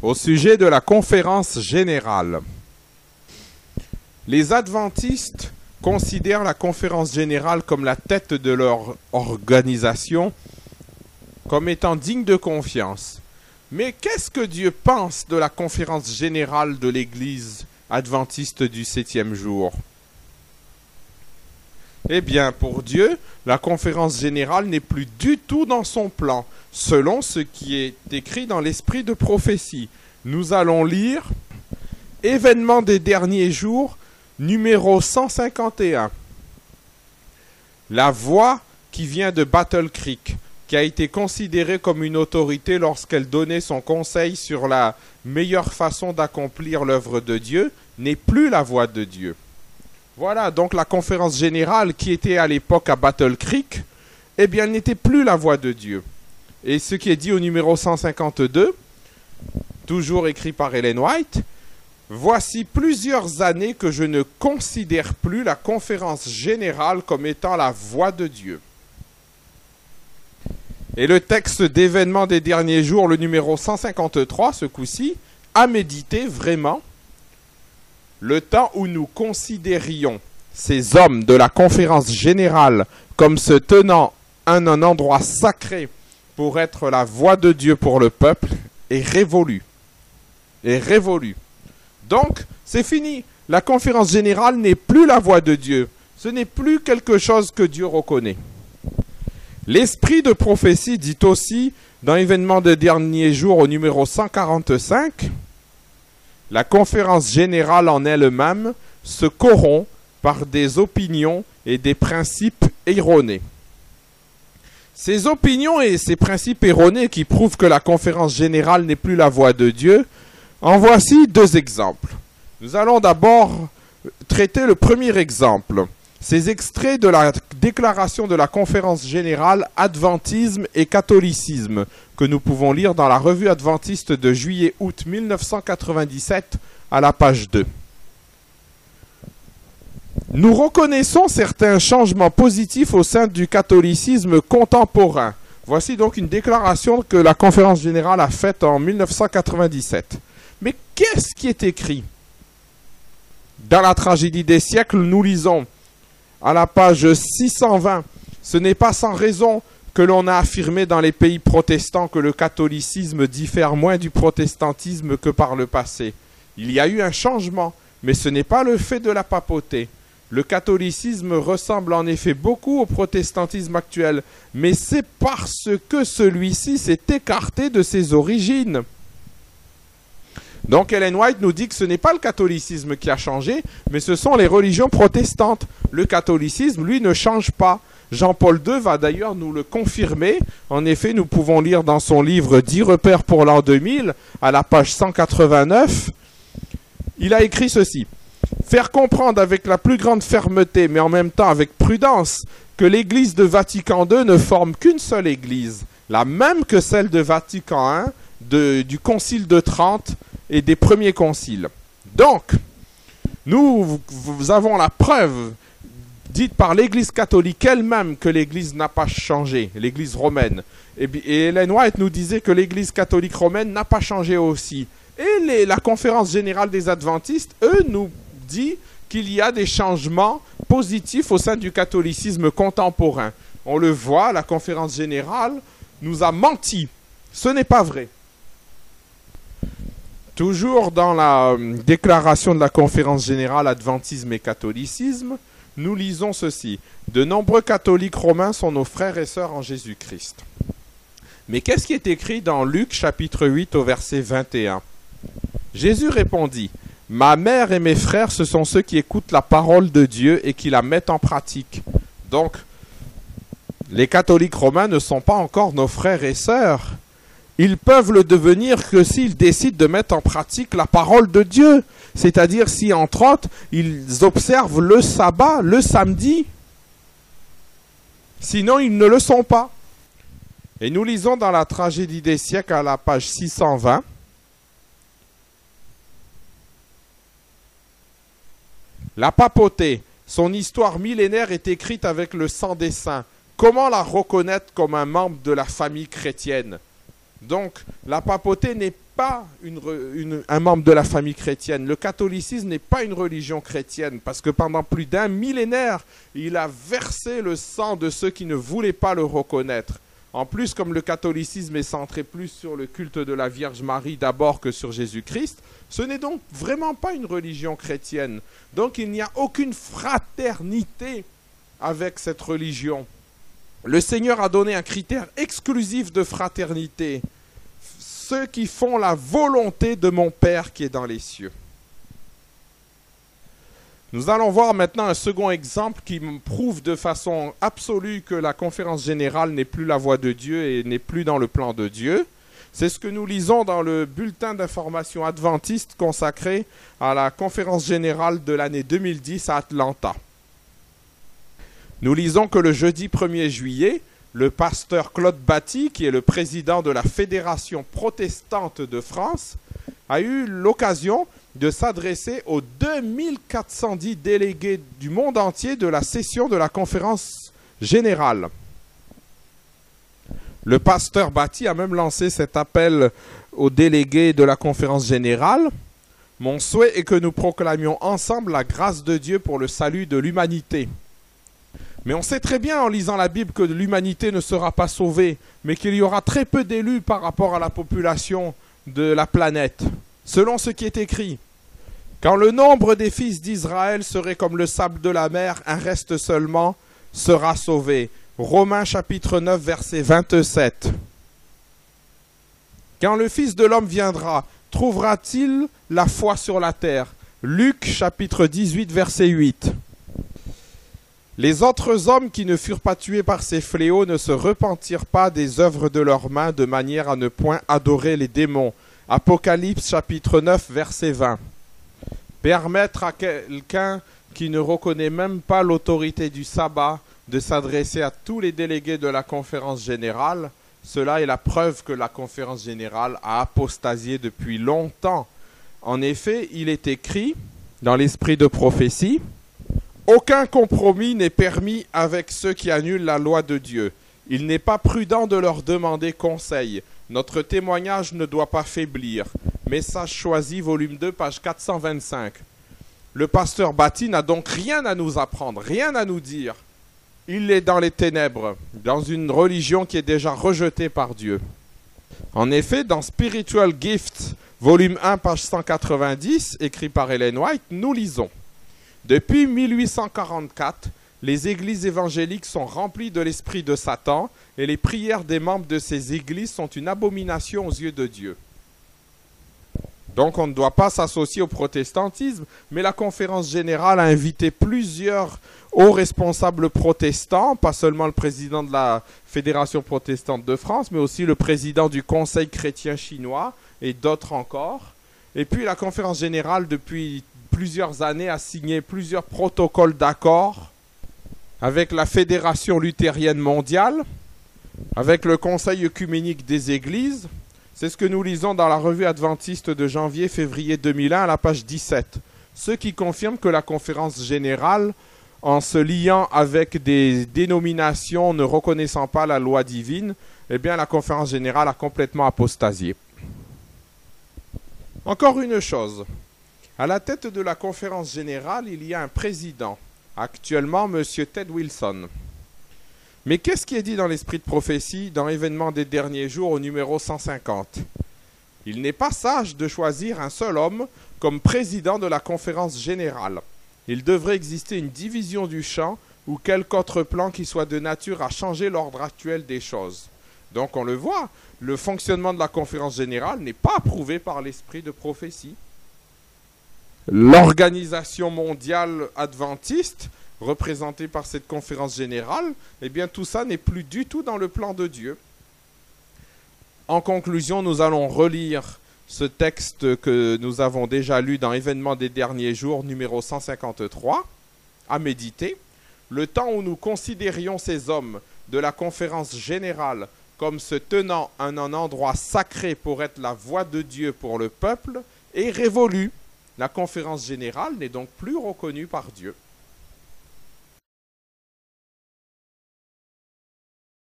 au sujet de la conférence générale. Les adventistes considèrent la conférence générale comme la tête de leur organisation, comme étant digne de confiance. Mais qu'est-ce que Dieu pense de la conférence générale de l'Église adventiste du 7e jour? Eh bien, pour Dieu, la conférence générale n'est plus du tout dans son plan, selon ce qui est écrit dans l'esprit de prophétie. Nous allons lire « Événements des derniers jours », numéro 151. La voix qui vient de Battle Creek, qui a été considérée comme une autorité lorsqu'elle donnait son conseil sur la meilleure façon d'accomplir l'œuvre de Dieu, n'est plus la voix de Dieu. Voilà, donc la conférence générale qui était à l'époque à Battle Creek, eh bien, elle n'était plus la voix de Dieu. Et ce qui est dit au numéro 152, toujours écrit par Ellen White, « Voici plusieurs années que je ne considère plus la conférence générale comme étant la voix de Dieu. » Et le texte d'événements des derniers jours, le numéro 153, ce coup-ci, a médité vraiment le temps où nous considérions ces hommes de la conférence générale comme se tenant à un endroit sacré pour être la voix de Dieu pour le peuple est révolu. Est révolu. Donc, c'est fini. La conférence générale n'est plus la voix de Dieu. Ce n'est plus quelque chose que Dieu reconnaît. L'esprit de prophétie dit aussi, dans l'événement des derniers jours au numéro 145, la conférence générale en elle-même se corrompt par des opinions et des principes erronés. Ces opinions et ces principes erronés qui prouvent que la conférence générale n'est plus la voix de Dieu, en voici deux exemples. Nous allons d'abord traiter le premier exemple. Ces extraits de la déclaration de la conférence générale Adventisme et catholicisme que nous pouvons lire dans la revue adventiste de juillet-août 1997 à la page 2. Nous reconnaissons certains changements positifs au sein du catholicisme contemporain. Voici donc une déclaration que la conférence générale a faite en 1997. Mais qu'est-ce qui est écrit? Dans la tragédie des siècles, nous lisons à la page 620, « Ce n'est pas sans raison que l'on a affirmé dans les pays protestants que le catholicisme diffère moins du protestantisme que par le passé. Il y a eu un changement, mais ce n'est pas le fait de la papauté. Le catholicisme ressemble en effet beaucoup au protestantisme actuel, mais c'est parce que celui-ci s'est écarté de ses origines. » Donc Ellen White nous dit que ce n'est pas le catholicisme qui a changé, mais ce sont les religions protestantes. Le catholicisme, lui, ne change pas. Jean-Paul II va d'ailleurs nous le confirmer. En effet, nous pouvons lire dans son livre « 10 repères pour l'an 2000 » à la page 189. Il a écrit ceci. « Faire comprendre avec la plus grande fermeté, mais en même temps avec prudence, que l'Église de Vatican II ne forme qu'une seule Église, la même que celle de Vatican I, du Concile de Trente, et des premiers conciles. Donc, nous avons la preuve dite par l'Église catholique elle-même que l'Église n'a pas changé, l'Église romaine. Et Ellen White nous disait que l'Église catholique romaine n'a pas changé aussi. Et la conférence générale des adventistes, eux, nous dit qu'il y a des changements positifs au sein du catholicisme contemporain. On le voit, la conférence générale nous a menti. Ce n'est pas vrai. Toujours dans la déclaration de la conférence générale Adventisme et catholicisme, nous lisons ceci. De nombreux catholiques romains sont nos frères et sœurs en Jésus-Christ. Mais qu'est-ce qui est écrit dans Luc chapitre 8 au verset 21? Jésus répondit, « Ma mère et mes frères, ce sont ceux qui écoutent la parole de Dieu et qui la mettent en pratique. » Donc, les catholiques romains ne sont pas encore nos frères et sœurs. Ils peuvent le devenir que s'ils décident de mettre en pratique la parole de Dieu. C'est-à-dire si, entre autres, ils observent le sabbat, le samedi. Sinon, ils ne le sont pas. Et nous lisons dans la tragédie des siècles à la page 620. La papauté, son histoire millénaire est écrite avec le sang des saints. Comment la reconnaître comme un membre de la famille chrétienne? Donc, la papauté n'est pas un membre de la famille chrétienne. Le catholicisme n'est pas une religion chrétienne parce que pendant plus d'un millénaire, il a versé le sang de ceux qui ne voulaient pas le reconnaître. En plus, comme le catholicisme est centré plus sur le culte de la Vierge Marie d'abord que sur Jésus-Christ, ce n'est donc vraiment pas une religion chrétienne. Donc il n'y a aucune fraternité avec cette religion. Le Seigneur a donné un critère exclusif de fraternité. Ceux qui font la volonté de mon Père qui est dans les cieux. Nous allons voir maintenant un second exemple qui me prouve de façon absolue que la conférence générale n'est plus la voix de Dieu et n'est plus dans le plan de Dieu. C'est ce que nous lisons dans le bulletin d'information adventiste consacré à la conférence générale de l'année 2010 à Atlanta. Nous lisons que le jeudi 1er juillet, le pasteur Claude Batty, qui est le président de la Fédération protestante de France, a eu l'occasion de s'adresser aux 2410 délégués du monde entier de la session de la conférence générale. Le pasteur Batty a même lancé cet appel aux délégués de la conférence générale. « Mon souhait est que nous proclamions ensemble la grâce de Dieu pour le salut de l'humanité. » Mais on sait très bien en lisant la Bible que l'humanité ne sera pas sauvée, mais qu'il y aura très peu d'élus par rapport à la population de la planète. Selon ce qui est écrit, quand le nombre des fils d'Israël serait comme le sable de la mer, un reste seulement sera sauvé. Romains chapitre 9, verset 27. Quand le Fils de l'homme viendra, trouvera-t-il la foi sur la terre? Luc chapitre 18, verset 8. Les autres hommes qui ne furent pas tués par ces fléaux ne se repentirent pas des œuvres de leurs mains de manière à ne point adorer les démons. Apocalypse chapitre 9 verset 20. Permettre à quelqu'un qui ne reconnaît même pas l'autorité du sabbat de s'adresser à tous les délégués de la conférence générale, cela est la preuve que la conférence générale a apostasié depuis longtemps. En effet, il est écrit dans l'esprit de prophétie: aucun compromis n'est permis avec ceux qui annulent la loi de Dieu. Il n'est pas prudent de leur demander conseil. Notre témoignage ne doit pas faiblir. Message choisi, volume 2, page 425. Le pasteur Batty n'a donc rien à nous apprendre, rien à nous dire. Il est dans les ténèbres, dans une religion qui est déjà rejetée par Dieu. En effet, dans Spiritual Gifts, volume 1, page 190, écrit par Ellen White, nous lisons: depuis 1844, les églises évangéliques sont remplies de l'esprit de Satan et les prières des membres de ces églises sont une abomination aux yeux de Dieu. Donc on ne doit pas s'associer au protestantisme, mais la conférence générale a invité plusieurs hauts responsables protestants, pas seulement le président de la Fédération protestante de France, mais aussi le président du Conseil chrétien chinois et d'autres encore. Et puis la conférence générale, depuis plusieurs années, a signé plusieurs protocoles d'accord avec la Fédération luthérienne mondiale, avec le Conseil œcuménique des églises. C'est ce que nous lisons dans la revue adventiste de janvier-février 2001 à la page 17. Ce qui confirme que la conférence générale, en se liant avec des dénominations ne reconnaissant pas la loi divine, eh bien la conférence générale a complètement apostasié. Encore une chose. À la tête de la conférence générale, il y a un président, actuellement M. Ted Wilson. Mais qu'est-ce qui est dit dans l'esprit de prophétie dans Événements des derniers jours au numéro 150? Il n'est pas sage de choisir un seul homme comme président de la conférence générale. Il devrait exister une division du champ ou quelque autre plan qui soit de nature à changer l'ordre actuel des choses. Donc on le voit, le fonctionnement de la conférence générale n'est pas approuvé par l'esprit de prophétie. L'organisation mondiale adventiste, représentée par cette conférence générale, eh bien tout ça n'est plus du tout dans le plan de Dieu. En conclusion, nous allons relire ce texte que nous avons déjà lu dans Événements des derniers jours, numéro 153, à méditer. Le temps où nous considérions ces hommes de la conférence générale comme se tenant à un endroit sacré pour être la voix de Dieu pour le peuple est révolu. La conférence générale n'est donc plus reconnue par Dieu.